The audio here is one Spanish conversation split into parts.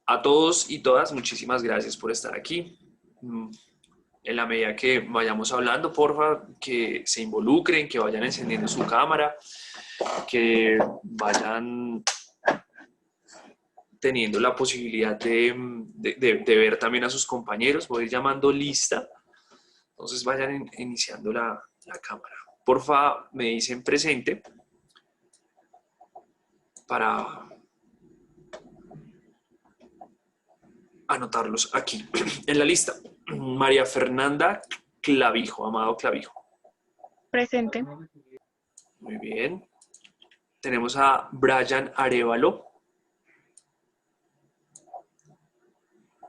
A todos y todas, muchísimas gracias por estar aquí. En la medida que vayamos hablando, porfa, que se involucren, que vayan encendiendo su cámara, que vayan teniendo la posibilidad de ver también a sus compañeros. Voy llamando lista, entonces vayan iniciando la cámara. Porfa, me dicen presente para anotarlos aquí en la lista. María Fernanda Clavijo, Amado Clavijo. Presente. Muy bien. Tenemos a Brian Arevalo.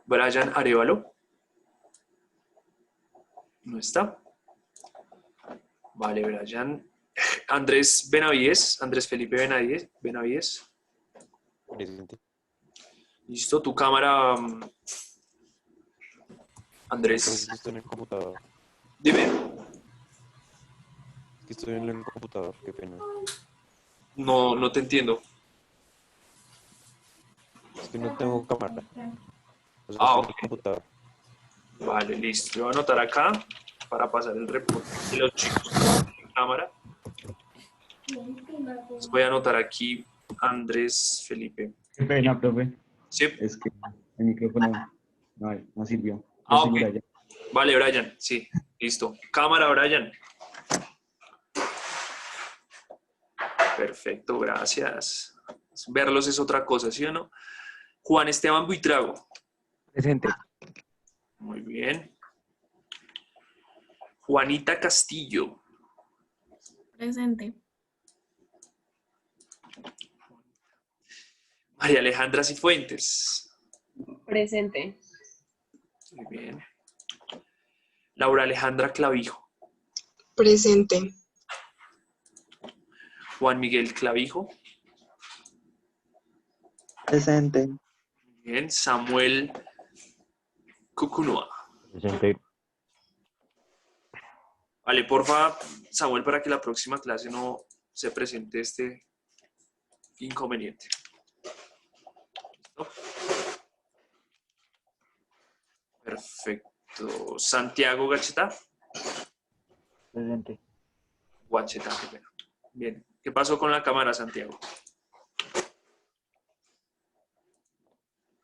Brian Arevalo. No está. Vale, Brian. Andrés Benavides. Andrés Felipe Benavides. Presente. Listo, tu cámara, Andrés. Estoy en el computador. Dime. Estoy en el computador, qué pena. No te entiendo. Es que no tengo cámara. O sea, Ah, estoy en ok. el computador. Vale, listo. Yo voy a anotar acá para pasar el reporte de los chicos con cámara. Entonces voy a anotar aquí Andrés Felipe. Qué pena, profe. Sí. Es que el micrófono no sirvió. Yo Ah, soy ok. Brian. Vale, Brian. Sí, listo. Cámara, Brian. Perfecto, gracias. Verlos es otra cosa, ¿sí o no? Juan Esteban Buitrago. Presente. Muy bien. Juanita Castillo. Presente. María Alejandra Cifuentes. Presente. Muy bien. Laura Alejandra Clavijo. Presente. Juan Miguel Clavijo. Presente. Muy bien. Samuel Cucunua. Presente. Vale, porfa, Samuel, para que la próxima clase no se presente este inconveniente. ¿Listo? Perfecto. Santiago Gacheta. Presente. Guacheta, qué pena. Bien. ¿Qué pasó con la cámara, Santiago?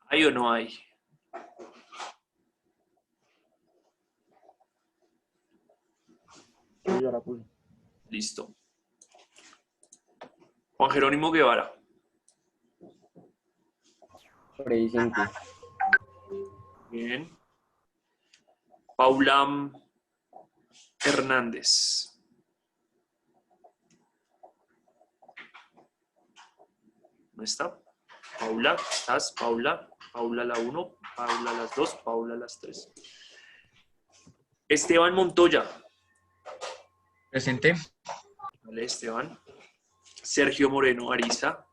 ¿Hay o no hay? Yo la puse. Listo. Juan Jerónimo Guevara. Presente. Bien. Paula Hernández. ¿No está? Paula, ¿estás? Paula. Paula la 1, Paula las 2, Paula las 3. Esteban Montoya. Presente. Vale, Esteban. Sergio Moreno Ariza.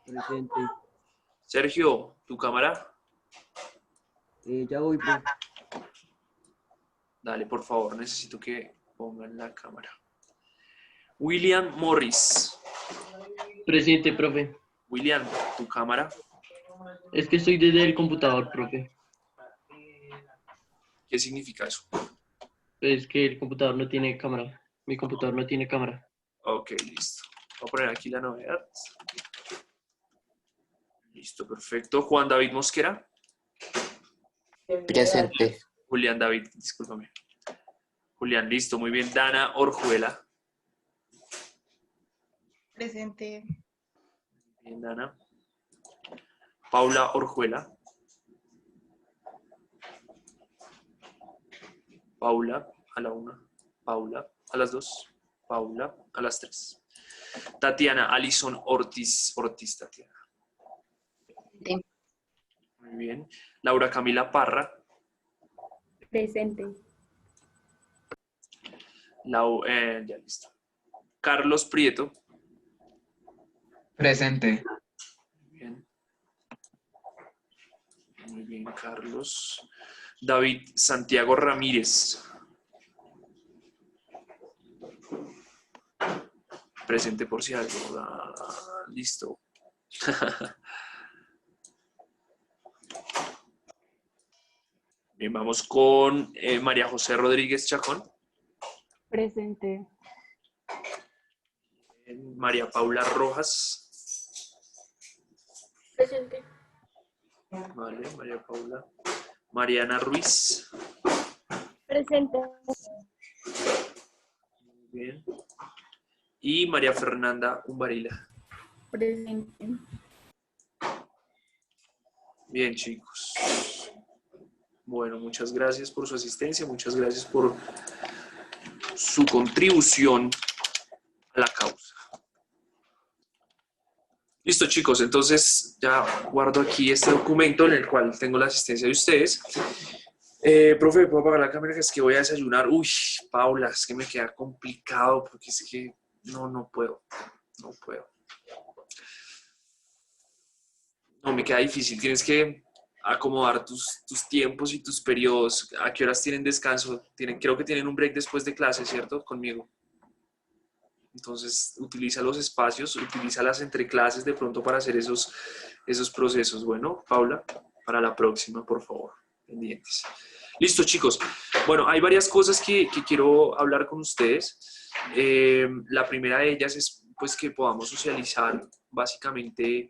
Presente. Sergio, ¿tu cámara? Ya voy, profe. Dale, por favor, necesito que pongan la cámara. William Morris. Presente, profe. William, ¿tu cámara? Es que estoy desde el computador, profe. ¿Qué significa eso? Es que el computador no tiene cámara. Mi computador no tiene cámara. Ok, listo. Voy a poner aquí la novedad. Listo, perfecto. Juan David Mosquera. Presente. Julián David, discúlpame. Julián, listo, muy bien. Dana Orjuela. Presente. Bien, Dana. Paula Orjuela. Paula a la 1. Paula a las 2. Paula a las 3. Tatiana Alison Ortiz. Tatiana. Sí. Muy bien. Laura Camila Parra. Presente. Ya listo. Carlos Prieto. Presente. Bien. Muy bien, Carlos. David Santiago Ramírez. Presente por si algo. Listo. Bien, vamos con María José Rodríguez Chacón. Presente. María Paula Rojas. Presente. Vale, María Paula. Mariana Ruiz. Presente. Muy bien. Y María Fernanda Umbarila. Presente. Bien, chicos. Bueno, muchas gracias por su asistencia, muchas gracias por su contribución a la causa. Listo, chicos, entonces ya guardo aquí este documento en el cual tengo la asistencia de ustedes. Profe, ¿puedo apagar la cámara? Que es que voy a desayunar. Uy, Paula, es que me queda complicado porque es que no puedo. No, me queda difícil. Tienes que acomodar tus tiempos y tus periodos. ¿A qué horas tienen descanso? Creo que tienen un break después de clase, ¿cierto? Conmigo. Entonces, utiliza los espacios, utiliza las entreclases de pronto para hacer esos procesos. Bueno, Paula, para la próxima, por favor, pendientes. Listo, chicos. Bueno, hay varias cosas que quiero hablar con ustedes. La primera de ellas es pues que podamos socializar básicamente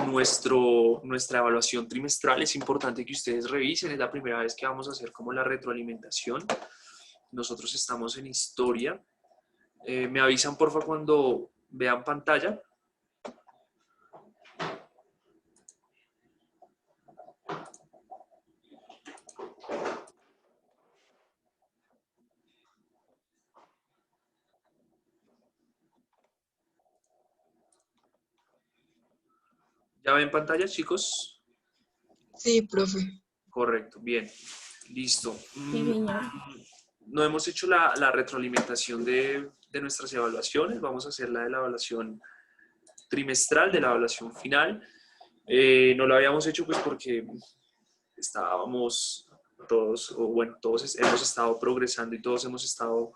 nuestra evaluación trimestral. Es importante que ustedes revisen, es la primera vez que vamos a hacer como la retroalimentación. Nosotros estamos en historia. Me avisan porfa cuando vean pantalla. ¿Ya ven pantalla, chicos? Sí, profe. Correcto, bien. Listo. Sí, señor. No hemos hecho la retroalimentación de nuestras evaluaciones. Vamos a hacer la de la evaluación trimestral, de la evaluación final. No lo habíamos hecho pues porque estábamos todos, o bueno, todos hemos estado progresando y todos hemos estado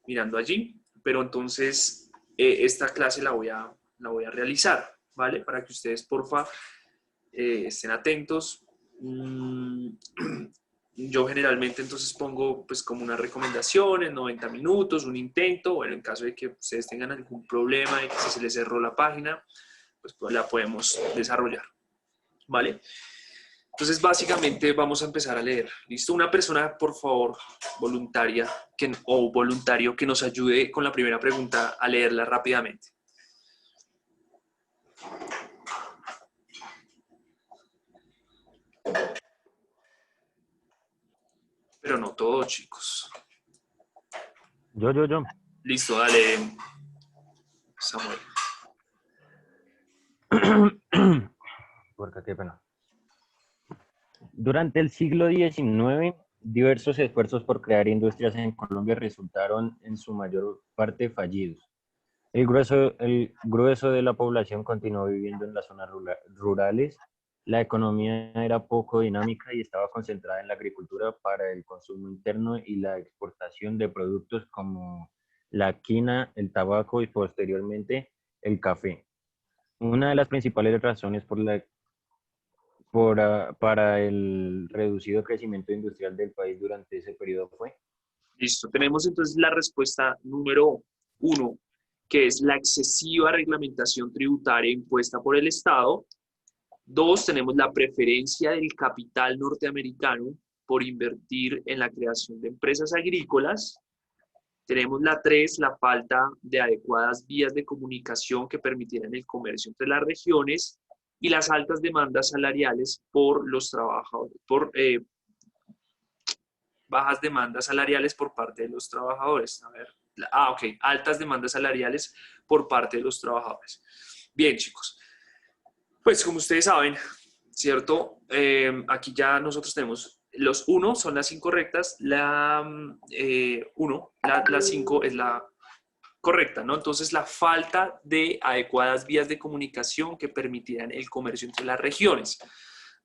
mirando allí. Pero entonces esta clase la voy a realizar, ¿vale? Para que ustedes, porfa, estén atentos. Yo generalmente entonces pongo pues como una recomendación en 90 minutos, un intento, bueno, en caso de que ustedes tengan algún problema, de que se les cerró la página, pues la podemos desarrollar, ¿vale? Entonces básicamente vamos a empezar a leer. ¿Listo? Una persona, por favor, voluntaria o voluntario que nos ayude con la primera pregunta a leerla rápidamente. Pero no todo, chicos. Yo. Listo, dale, Samuel. Porque qué pena. Durante el siglo XIX, diversos esfuerzos por crear industrias en Colombia resultaron en su mayor parte fallidos. El grueso de la población continuó viviendo en las zonas rurales. La economía era poco dinámica y estaba concentrada en la agricultura para el consumo interno y la exportación de productos como la quina, el tabaco y posteriormente el café. Una de las principales razones para el reducido crecimiento industrial del país durante ese periodo fue. Listo, tenemos entonces la respuesta número 1, que es la excesiva reglamentación tributaria impuesta por el Estado. 2, tenemos la preferencia del capital norteamericano por invertir en la creación de empresas agrícolas. Tenemos la 3, la falta de adecuadas vías de comunicación que permitieran el comercio entre las regiones y las altas demandas salariales por los trabajadores, bajas demandas salariales por parte de los trabajadores. A ver, ok, altas demandas salariales por parte de los trabajadores. Bien, chicos. Pues como ustedes saben, ¿cierto? Aquí ya nosotros tenemos los 1 son las incorrectas, la 5 es la correcta, ¿no? Entonces, la falta de adecuadas vías de comunicación que permitieran el comercio entre las regiones.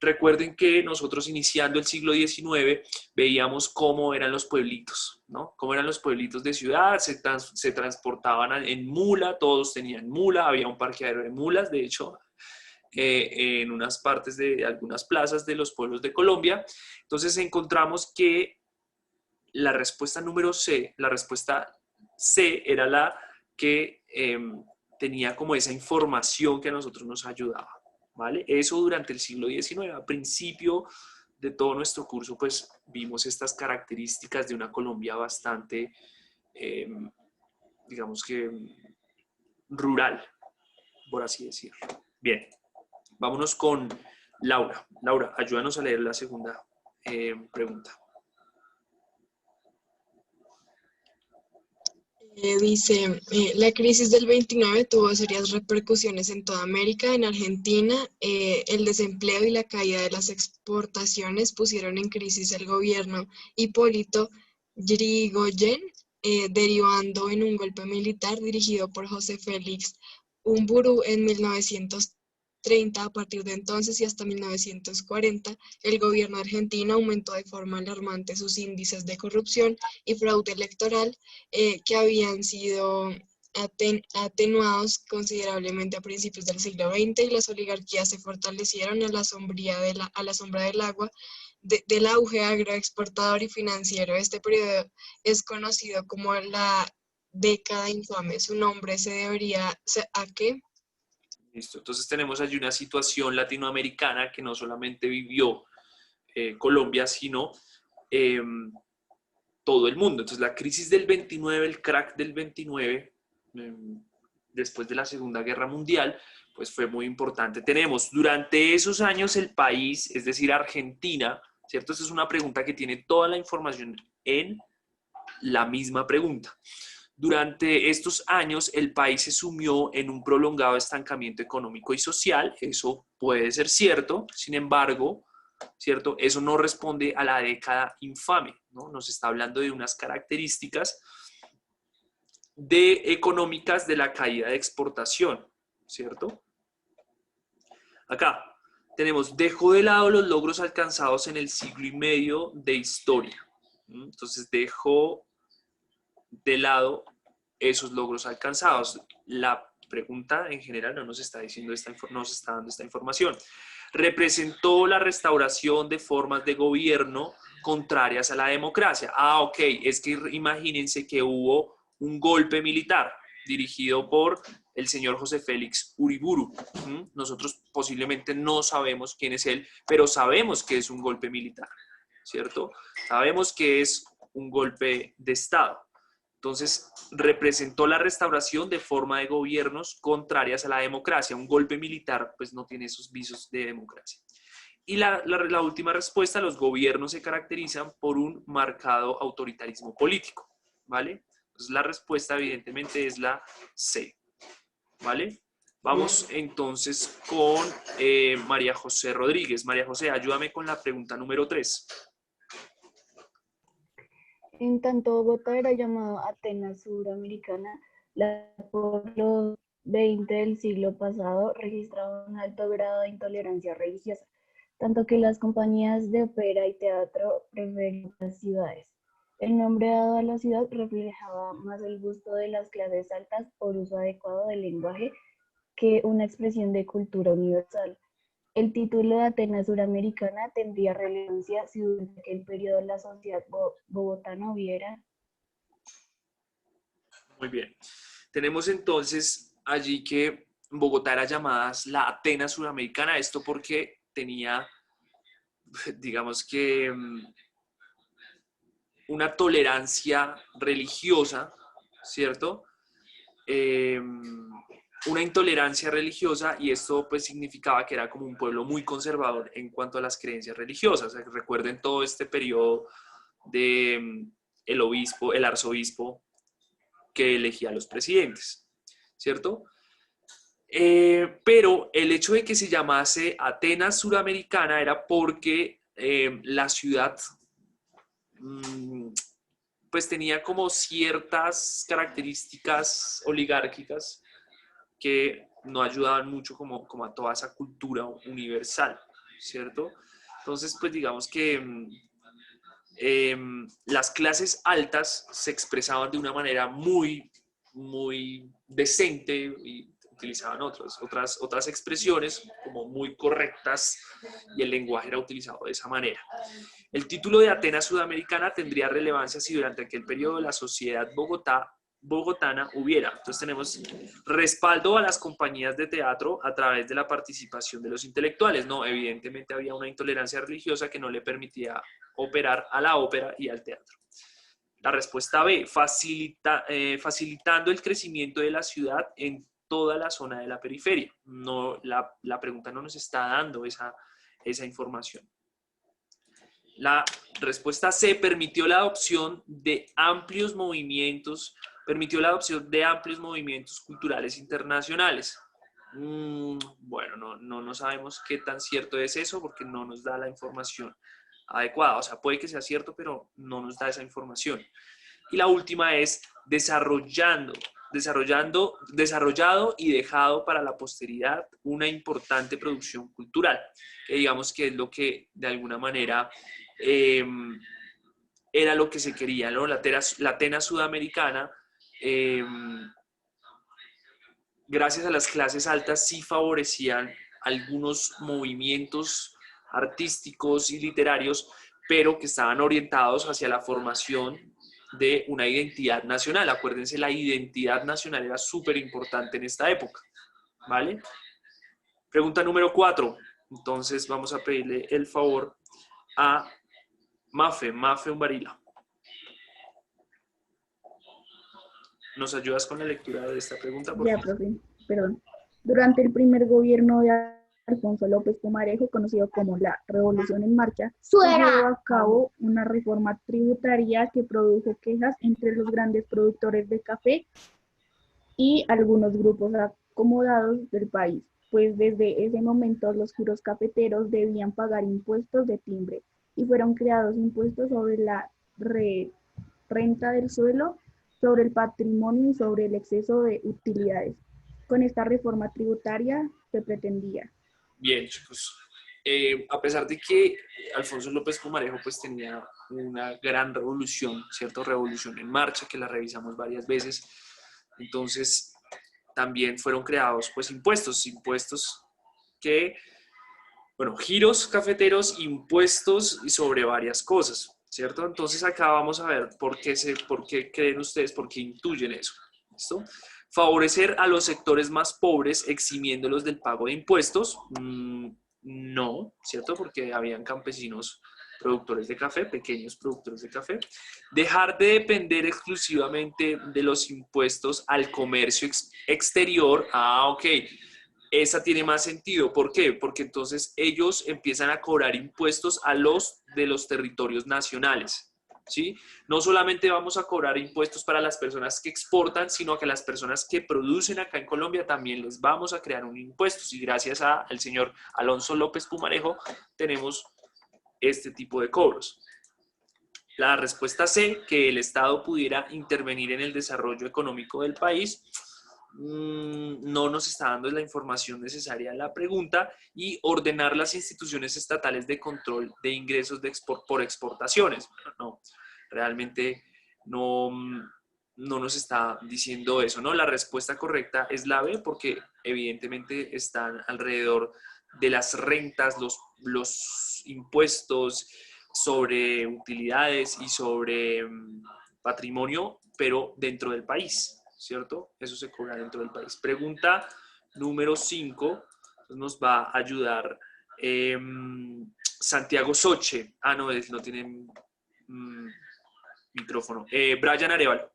Recuerden que nosotros iniciando el siglo XIX veíamos cómo eran los pueblitos, ¿no? Cómo eran los pueblitos de ciudad, se transportaban en mula, todos tenían mula, había un parqueadero de mulas, de hecho, en unas partes de algunas plazas de los pueblos de Colombia. Entonces encontramos que la respuesta número C, la respuesta C era la que tenía como esa información que a nosotros nos ayudaba, ¿vale? Eso durante el siglo XIX, a principio de todo nuestro curso, pues vimos estas características de una Colombia bastante, digamos que rural, por así decirlo. Bien, vámonos con Laura. Laura, ayúdanos a leer la segunda pregunta. Dice, la crisis del 29 tuvo serias repercusiones en toda América. En Argentina, el desempleo y la caída de las exportaciones pusieron en crisis el gobierno Hipólito Yrigoyen, derivando en un golpe militar dirigido por José Félix Umburu en 1930. A partir de entonces y hasta 1940, el gobierno argentino aumentó de forma alarmante sus índices de corrupción y fraude electoral, que habían sido atenuados considerablemente a principios del siglo XX, y las oligarquías se fortalecieron a la sombra del agua del auge agroexportador y financiero. Este periodo es conocido como la década infame. Su nombre se debería a qué. Listo. Entonces tenemos allí una situación latinoamericana que no solamente vivió Colombia, sino todo el mundo. Entonces la crisis del 29, el crack del 29, después de la Segunda Guerra Mundial, pues fue muy importante. Tenemos durante esos años el país, es decir, Argentina, ¿cierto? Esta es una pregunta que tiene toda la información en la misma pregunta. Durante estos años, el país se sumió en un prolongado estancamiento económico y social. Eso puede ser cierto, sin embargo, ¿cierto? Eso no responde a la década infame, ¿no? Nos está hablando de unas características económicas de la caída de exportación, ¿cierto? Acá tenemos, dejó de lado los logros alcanzados en el siglo y medio de historia. Entonces, dejó de lado esos logros alcanzados. La pregunta en general no nos está diciendo no nos está dando esta información. Representó la restauración de formas de gobierno contrarias a la democracia. Ah, ok, es que imagínense que hubo un golpe militar dirigido por el señor José Félix Uriburu. Nosotros posiblemente no sabemos quién es él, pero sabemos que es un golpe militar, ¿cierto? Sabemos que es un golpe de Estado. Entonces, representó la restauración de forma de gobiernos contrarias a la democracia. Un golpe militar, pues, no tiene esos visos de democracia. Y la última respuesta, los gobiernos se caracterizan por un marcado autoritarismo político, ¿vale? Entonces, la respuesta, evidentemente, es la C, ¿vale? Vamos, entonces, con María José Rodríguez. María José, ayúdame con la pregunta número 3. En tanto Bogotá era llamado Atenas Suramericana, por los 20 del siglo pasado registraba un alto grado de intolerancia religiosa, tanto que las compañías de ópera y teatro preferían las ciudades. El nombre dado a la ciudad reflejaba más el gusto de las clases altas por uso adecuado del lenguaje que una expresión de cultura universal. El título de Atenas Suramericana tendría relevancia si durante aquel periodo la sociedad bogotana hubiera. Muy bien. Tenemos entonces allí que Bogotá era llamada la Atenas Suramericana. Esto porque tenía, digamos que, una tolerancia religiosa, ¿cierto? Una intolerancia religiosa, y esto pues significaba que era como un pueblo muy conservador en cuanto a las creencias religiosas. O sea, recuerden todo este periodo de el arzobispo que elegía a los presidentes, ¿cierto? Pero el hecho de que se llamase Atenas Suramericana era porque la ciudad pues tenía como ciertas características oligárquicas que no ayudaban mucho como a toda esa cultura universal, ¿cierto? Entonces, pues digamos que las clases altas se expresaban de una manera muy, muy decente y utilizaban otras expresiones como muy correctas y el lenguaje era utilizado de esa manera. El título de Atenas Sudamericana tendría relevancia si durante aquel periodo la sociedad bogotana hubiera. Entonces tenemos respaldo a las compañías de teatro a través de la participación de los intelectuales. No, evidentemente había una intolerancia religiosa que no le permitía operar a la ópera y al teatro. La respuesta B, facilitando el crecimiento de la ciudad en toda la zona de la periferia. No, la pregunta no nos está dando esa información. La respuesta C, permitió la adopción de amplios movimientos culturales internacionales. Bueno, no sabemos qué tan cierto es eso porque no nos da la información adecuada. O sea, puede que sea cierto, pero no nos da esa información. Y la última es desarrollado y dejado para la posteridad una importante producción cultural, que digamos que es lo que de alguna manera era lo que se quería, ¿no? La Atenas Sudamericana, gracias a las clases altas, sí favorecían algunos movimientos artísticos y literarios, pero que estaban orientados hacia la formación de una identidad nacional. Acuérdense, la identidad nacional era súper importante en esta época, ¿vale? Pregunta número 4. Entonces vamos a pedirle el favor a Mafe Umbarila. ¿Nos ayudas con la lectura de esta pregunta, por favor? Ya, profe, perdón. Durante el primer gobierno de Alfonso López Pumarejo, conocido como la Revolución en Marcha, se llevó a cabo una reforma tributaria que produjo quejas entre los grandes productores de café y algunos grupos acomodados del país, pues desde ese momento los giros cafeteros debían pagar impuestos de timbre y fueron creados impuestos sobre la renta del suelo, sobre el patrimonio y sobre el exceso de utilidades. Con esta reforma tributaria se pretendía. Bien, chicos. A pesar de que Alfonso López Pumarejo pues tenía una gran revolución, ¿cierto? Revolución en marcha, que la revisamos varias veces. Entonces, también fueron creados pues impuestos que, bueno, giros cafeteros, impuestos sobre varias cosas, ¿cierto? Entonces acá vamos a ver por qué creen ustedes, por qué intuyen eso, ¿listo? Favorecer a los sectores más pobres eximiéndolos del pago de impuestos, no, ¿cierto? Porque habían campesinos productores de café, pequeños productores de café. Dejar de depender exclusivamente de los impuestos al comercio exterior. Ok, esa tiene más sentido. ¿Por qué? Porque entonces ellos empiezan a cobrar impuestos a los de los territorios nacionales. ¿Sí? No solamente vamos a cobrar impuestos para las personas que exportan, sino que a las personas que producen acá en Colombia también les vamos a crear un impuesto. Y gracias al señor Alfonso López Pumarejo tenemos este tipo de cobros. La respuesta C, que el Estado pudiera intervenir en el desarrollo económico del país, no nos está dando la información necesaria a la pregunta, y ordenar las instituciones estatales de control de ingresos por exportaciones. Bueno, no, realmente no nos está diciendo eso, ¿no? La respuesta correcta es la B, porque evidentemente están alrededor de las rentas, los impuestos sobre utilidades y sobre patrimonio, pero dentro del país, ¿cierto? Eso se cobra dentro del país. Pregunta número 5, nos va a ayudar Santiago Soche. No tiene micrófono. Brian Arevalo,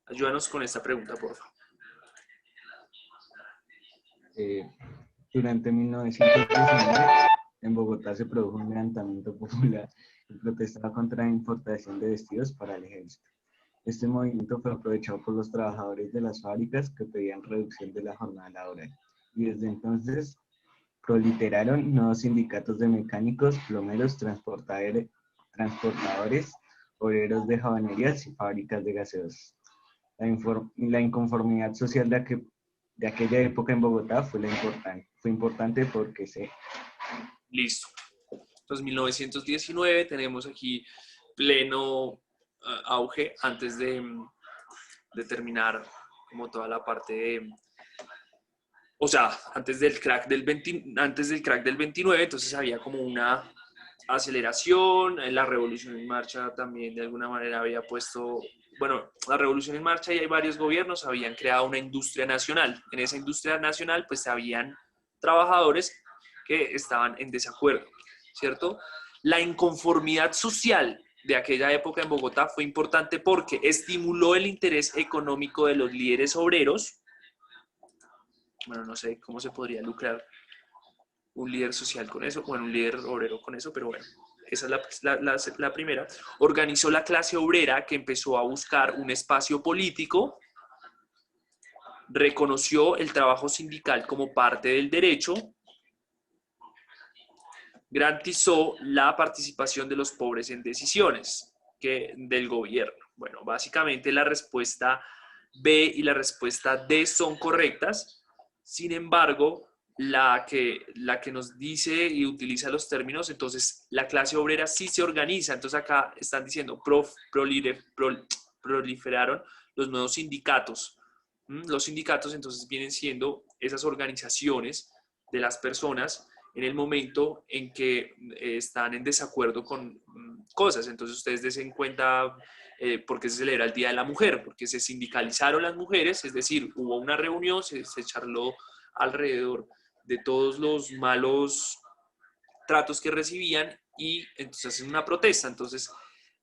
ayúdanos con esta pregunta, por favor. Durante 1919, en Bogotá se produjo un levantamiento popular que protestaba contra la importación de vestidos para el ejército. Este movimiento fue aprovechado por los trabajadores de las fábricas que pedían reducción de la jornada laboral, y desde entonces proliferaron nuevos sindicatos de mecánicos, plomeros, transportadores, obreros de jabonerías y fábricas de gaseosas. La inconformidad social de aquella época en Bogotá fue importante porque se... Listo. Entonces, 1919, tenemos aquí pleno auge antes de terminar como toda la parte o sea, antes del crack del 29, entonces había como una aceleración, la Revolución en Marcha también de alguna manera había puesto, bueno, la Revolución en Marcha y hay varios gobiernos habían creado una industria nacional. En esa industria nacional pues habían trabajadores que estaban en desacuerdo, ¿cierto? La inconformidad social de aquella época en Bogotá fue importante porque estimuló el interés económico de los líderes obreros. Bueno, no sé cómo se podría lucrar un líder social con eso, bueno, un líder obrero con eso, pero bueno, esa es la primera. Organizó la clase obrera que empezó a buscar un espacio político, reconoció el trabajo sindical como parte del derecho, garantizó la participación de los pobres en decisiones del gobierno. Bueno, básicamente la respuesta B y la respuesta D son correctas, sin embargo, la que nos dice y utiliza los términos, entonces la clase obrera sí se organiza, entonces acá están diciendo proliferaron los nuevos sindicatos. Los sindicatos entonces vienen siendo esas organizaciones de las personas en el momento en que están en desacuerdo con cosas. Entonces ustedes den cuenta por qué se celebra el Día de la Mujer, porque se sindicalizaron las mujeres, es decir, hubo una reunión, se charló alrededor de todos los malos tratos que recibían y entonces hacen una protesta. Entonces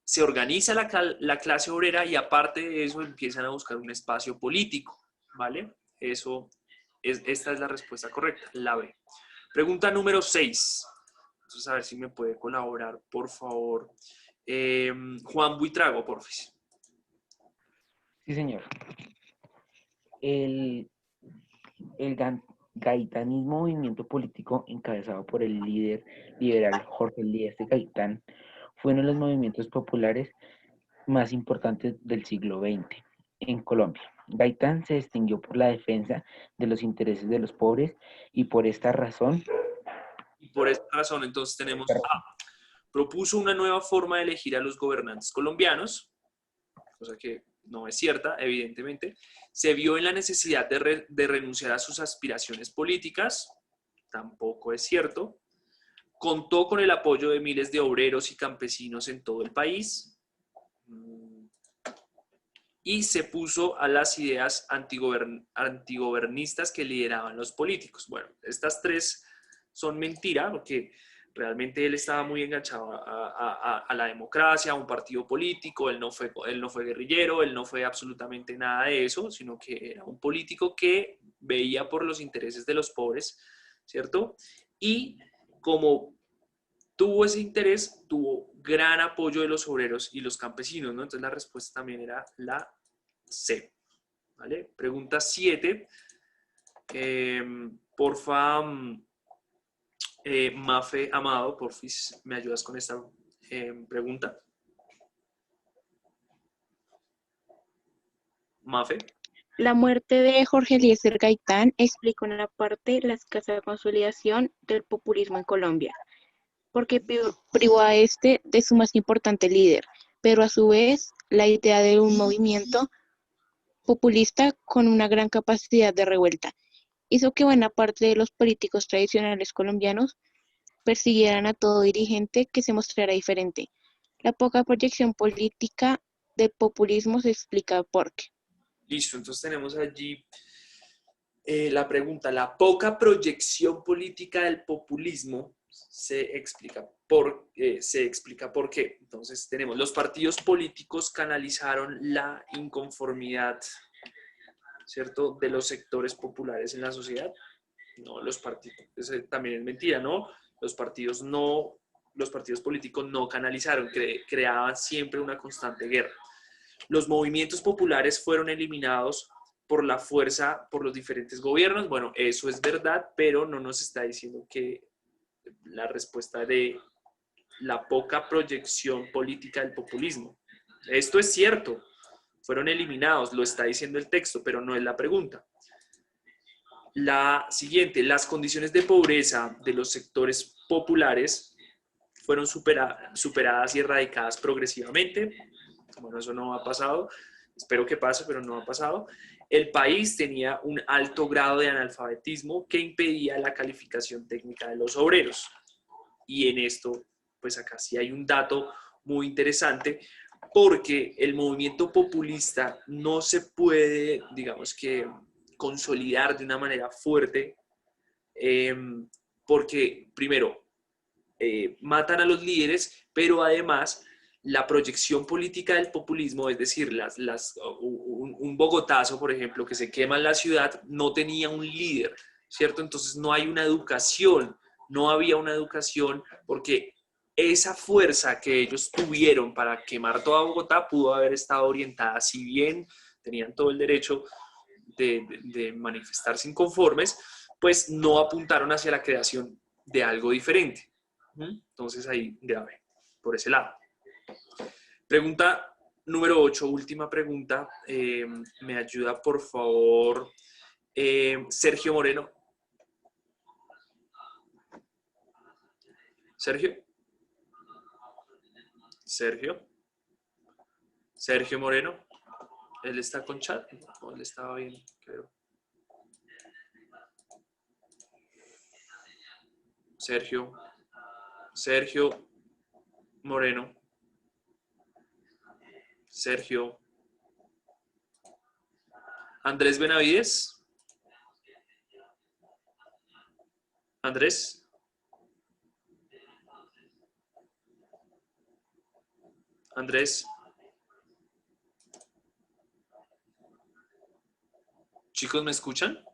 se organiza la clase obrera y aparte de eso empiezan a buscar un espacio político, ¿vale? Esta es la respuesta correcta, la B. Pregunta número 6. Entonces a ver si me puede colaborar, por favor. Juan Buitrago, porfis. Sí, señor. El gaitanismo, movimiento político encabezado por el líder liberal Jorge Elías de Gaitán, fue uno de los movimientos populares más importantes del siglo XX en Colombia. Gaitán se distinguió por la defensa de los intereses de los pobres y por esta razón, entonces tenemos A. Propuso una nueva forma de elegir a los gobernantes colombianos, cosa que no es cierta, evidentemente. Se vio en la necesidad de renunciar a sus aspiraciones políticas, tampoco es cierto. Contó con el apoyo de miles de obreros y campesinos en todo el país. Y se puso a las ideas antigobernistas que lideraban los políticos. Bueno, estas tres son mentira, porque realmente él estaba muy enganchado a la democracia, a un partido político, él no fue guerrillero, él no fue absolutamente nada de eso, sino que era un político que veía por los intereses de los pobres, ¿cierto? Y como tuvo ese interés, tuvo gran apoyo de los obreros y los campesinos, ¿no? Entonces la respuesta también era la C, ¿vale? Pregunta 7. Porfa, Mafe Amado, porfis, ¿me ayudas con esta pregunta? Mafe. La muerte de Jorge Eliezer Gaitán explica en una parte la escasa consolidación del populismo en Colombia, porque privó a este de su más importante líder, pero a su vez la idea de un movimiento populista con una gran capacidad de revuelta hizo que buena parte de los políticos tradicionales colombianos persiguieran a todo dirigente que se mostrara diferente. La poca proyección política del populismo se explica por qué. Listo, entonces tenemos allí la pregunta. La poca proyección política del populismo se explica por qué. Entonces tenemos, los partidos políticos canalizaron la inconformidad, ¿cierto?, de los sectores populares en la sociedad. No, los partidos, eso también es mentira, ¿no? Los partidos políticos no canalizaron, creaban siempre una constante guerra. Los movimientos populares fueron eliminados por la fuerza, por los diferentes gobiernos. Bueno, eso es verdad, pero no nos está diciendo que la respuesta de la poca proyección política del populismo. Esto es cierto, fueron eliminados, lo está diciendo el texto, pero no es la pregunta. La siguiente, las condiciones de pobreza de los sectores populares fueron superadas y erradicadas progresivamente. Bueno, eso no ha pasado. Espero que pase, pero no ha pasado. el país tenía un alto grado de analfabetismo que impedía la calificación técnica de los obreros. Y en esto, pues acá sí hay un dato muy interesante, porque el movimiento populista no se puede, digamos que, consolidar de una manera fuerte, porque primero, matan a los líderes, pero además la proyección política del populismo, es decir, un bogotazo, por ejemplo, que se quema en la ciudad, no tenía un líder, ¿cierto? Entonces no hay una educación, no había una educación, porque esa fuerza que ellos tuvieron para quemar toda Bogotá pudo haber estado orientada, si bien tenían todo el derecho de manifestarse inconformes, pues no apuntaron hacia la creación de algo diferente. Entonces ahí grave, por ese lado. Pregunta número 8, última pregunta. Me ayuda, por favor, Sergio Moreno. Sergio. Sergio Moreno. ¿Él está con chat? No, él estaba bien, creo. Sergio Moreno. Sergio. Andrés Benavides. Andrés. Chicos, ¿me escuchan?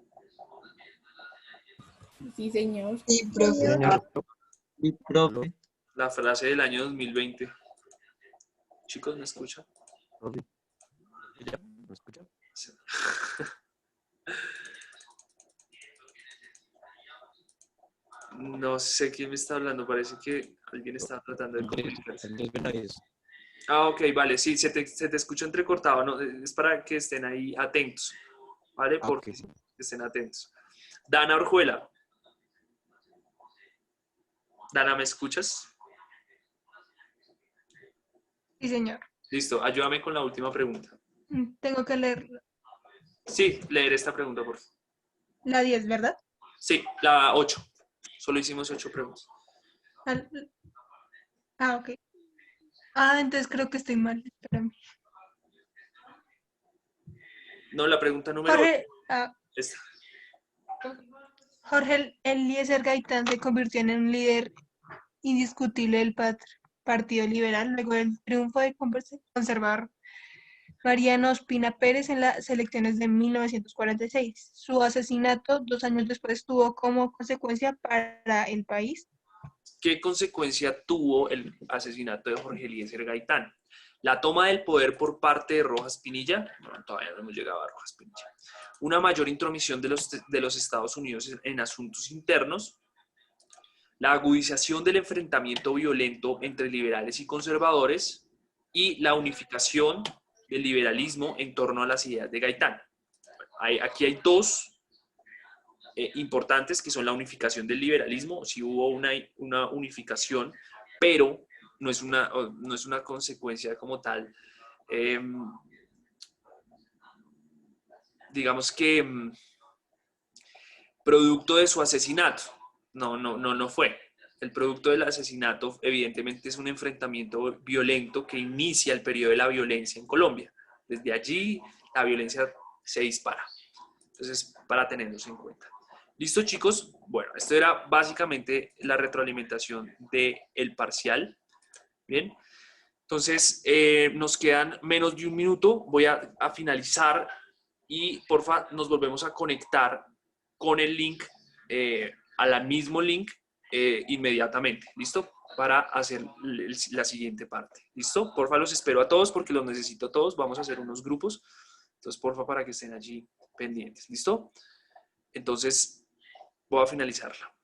Sí, señor. Sí, profe. Sí, profe. La frase del año 2020. Chicos, ¿me escuchan? ¿Me escucha? Sí. No sé quién me está hablando, parece que alguien está tratando de comunicarse. Andrés Benavides. Ah, ok, vale, sí, se te escucha entrecortado, ¿no? Es para que estén ahí atentos, ¿vale? Porque Sí. estén atentos. Dana Orjuela. Dana, ¿me escuchas? Sí, señor. Listo, ayúdame con la última pregunta. Tengo que leer Sí, leer esta pregunta, por favor. la 10, ¿verdad? Sí, la 8. Solo hicimos 8 preguntas. Ok. Entonces creo que estoy mal. Espérame. No, la pregunta número 8. Esta. Jorge Eliezer Gaitán se convirtió en un líder indiscutible del Partido Liberal luego del triunfo del conservador Mariano Ospina Pérez en las elecciones de 1946. Su asesinato 2 años después tuvo como consecuencia para el país. ¿Qué consecuencia tuvo el asesinato de Jorge Eliezer Gaitán? La toma del poder por parte de Rojas Pinilla, no, todavía no hemos llegado a Rojas Pinilla, una mayor intromisión de los Estados Unidos en asuntos internos, la agudización del enfrentamiento violento entre liberales y conservadores y la unificación del liberalismo en torno a las ideas de Gaitán. Aquí hay dos importantes que son la unificación del liberalismo. Sí hubo una unificación, pero no es una consecuencia como tal, digamos que producto de su asesinato. No fue. El producto del asesinato evidentemente es un enfrentamiento violento que inicia el periodo de la violencia en Colombia. Desde allí la violencia se dispara. Entonces, para tenerlos en cuenta. ¿Listo, chicos? Bueno, esto era básicamente la retroalimentación del parcial. Bien. Entonces, nos quedan menos de un minuto. Voy a finalizar y, porfa, nos volvemos a conectar con el link, al mismo link, inmediatamente. ¿Listo? Para hacer la siguiente parte. ¿Listo? Porfa, los espero a todos porque los necesito a todos. Vamos a hacer unos grupos. Entonces, porfa, para que estén allí pendientes. ¿Listo? Entonces, voy a finalizarla.